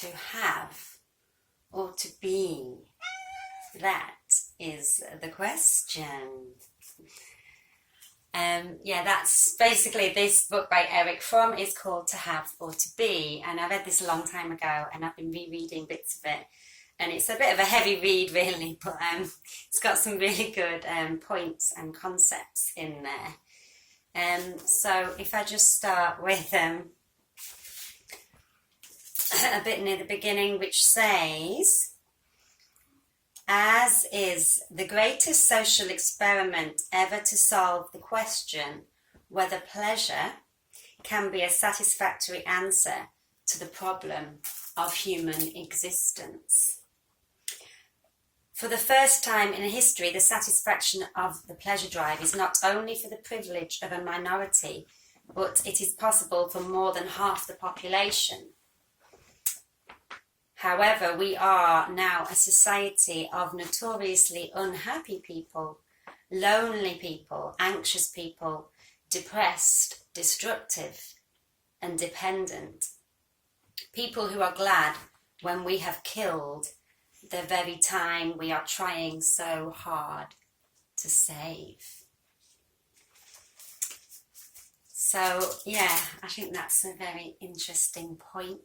to have or to be? That is the question. That's basically this book by Erich Fromm is called To Have or To Be, and I read this a long time ago and I've been rereading bits of it, and it's a bit of a heavy read really, but it's got some really good points and concepts in there. So if I just start with a bit near the beginning, which says, as is the greatest social experiment ever to solve the question whether pleasure can be a satisfactory answer to the problem of human existence. For the first time in history, the satisfaction of the pleasure drive is not only for the privilege of a minority, but it is possible for more than half the population. However, we are now a society of notoriously unhappy people, lonely people, anxious people, depressed, destructive, and dependent. People who are glad when we have killed the very time we are trying so hard to save. So, yeah, I think that's a very interesting point.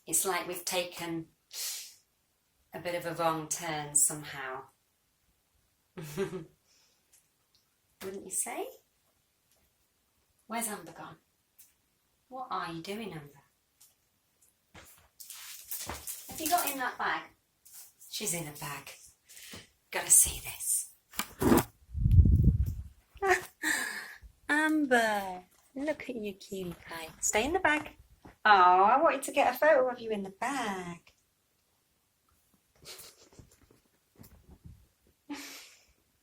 It's like we've taken a bit of a wrong turn somehow. Wouldn't you say? Where's Amber gone? What are you doing, Amber? Have you got in that bag? She's in a bag. Gotta see this. Amber, look at you, cutie pie. Stay in the bag. Oh, I wanted to get a photo of you in the bag.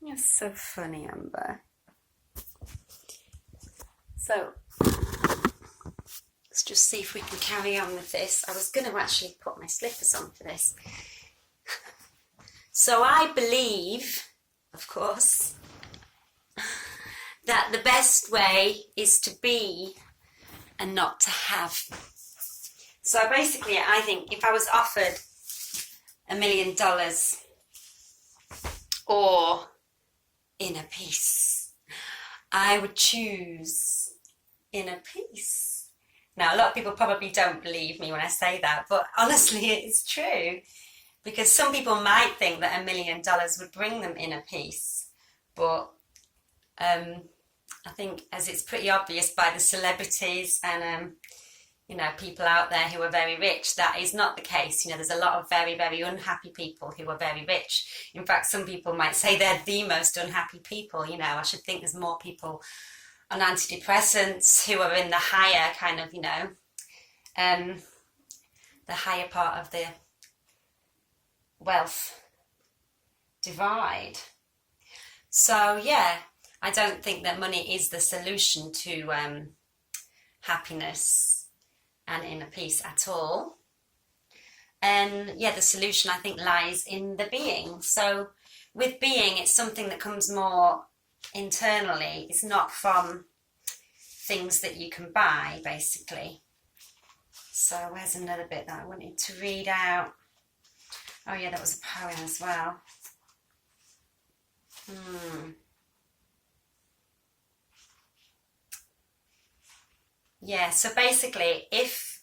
You're so funny, Amber. So, let's just see if we can carry on with this. I was going to actually put my slippers on for this. So I believe, of course, that the best way is to be and not to have. So basically, I think if I was offered $1 million or inner peace, I would choose inner peace. Now, a lot of people probably don't believe me when I say that, but honestly, it's true. Because some people might think that $1 million would bring them inner peace, but I think, as it's pretty obvious by the celebrities and people out there who are very rich, that is not the case. There's a lot of very, very unhappy people who are very rich. In fact, some people might say they're the most unhappy people. I should think there's more people on antidepressants who are in the higher kind of, the higher part of the wealth divide. So, yeah, I don't think that money is the solution to happiness and inner peace at all. And yeah, the solution I think lies in the being. So with being, it's something that comes more internally. It's not from things that you can buy, basically. So where's another bit that I wanted to read out? Oh yeah, that was a poem as well. Yeah, so basically, if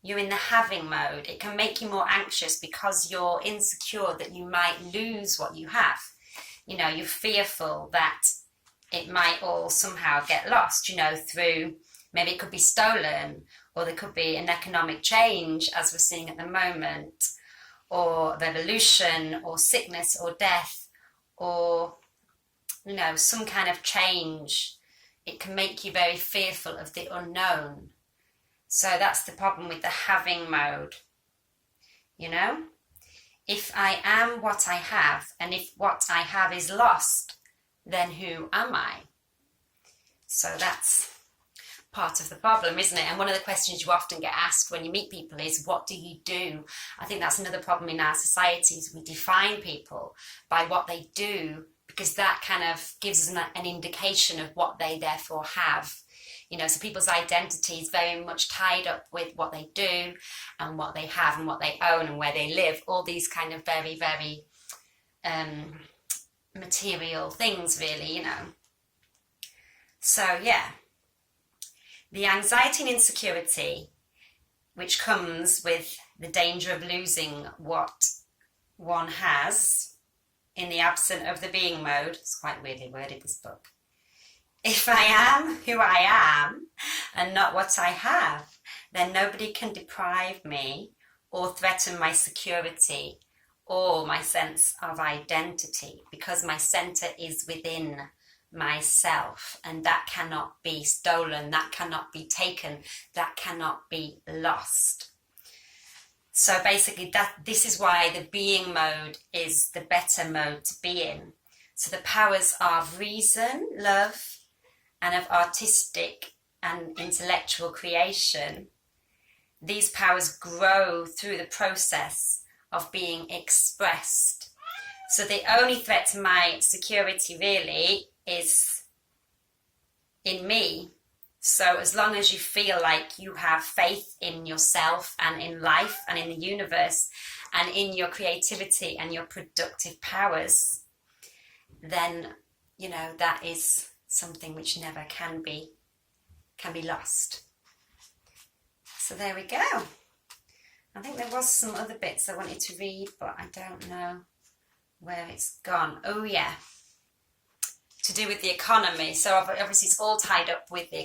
you're in the having mode, it can make you more anxious because you're insecure that you might lose what you have. You're fearful that it might all somehow get lost, through, maybe it could be stolen, or there could be an economic change, as we're seeing at the moment, or revolution, or sickness, or death, or, some kind of change. It can make you very fearful of the unknown. So that's the problem with the having mode. If I am what I have, and if what I have is lost, then who am I? So that's part of the problem, isn't it? And one of the questions you often get asked when you meet people is, what do you do? I think that's another problem in our societies. We define people by what they do, because that kind of gives us an indication of what they therefore have. You know, so people's identity is very much tied up with what they do and what they have and what they own and where they live. All these kind of very, very material things, really, you know. So, yeah. The anxiety and insecurity, which comes with the danger of losing what one has in the absence of the being mode. It's quite weirdly worded, this book. If I am who I am and not what I have, then nobody can deprive me or threaten my security or my sense of identity, because my center is within myself, and that cannot be stolen, that cannot be taken, that cannot be lost. So basically this is why the being mode is the better mode to be in. So the powers of reason, love, and of artistic and intellectual creation, these powers grow through the process of being expressed. So the only threat to my security really is in me. So as long as you feel like you have faith in yourself and in life and in the universe and in your creativity and your productive powers, then, you know, that is something which never can be lost. So there we go. I think there was some other bits I wanted to read, but I don't know where it's gone. Oh yeah, to do with the economy. So obviously it's all tied up with the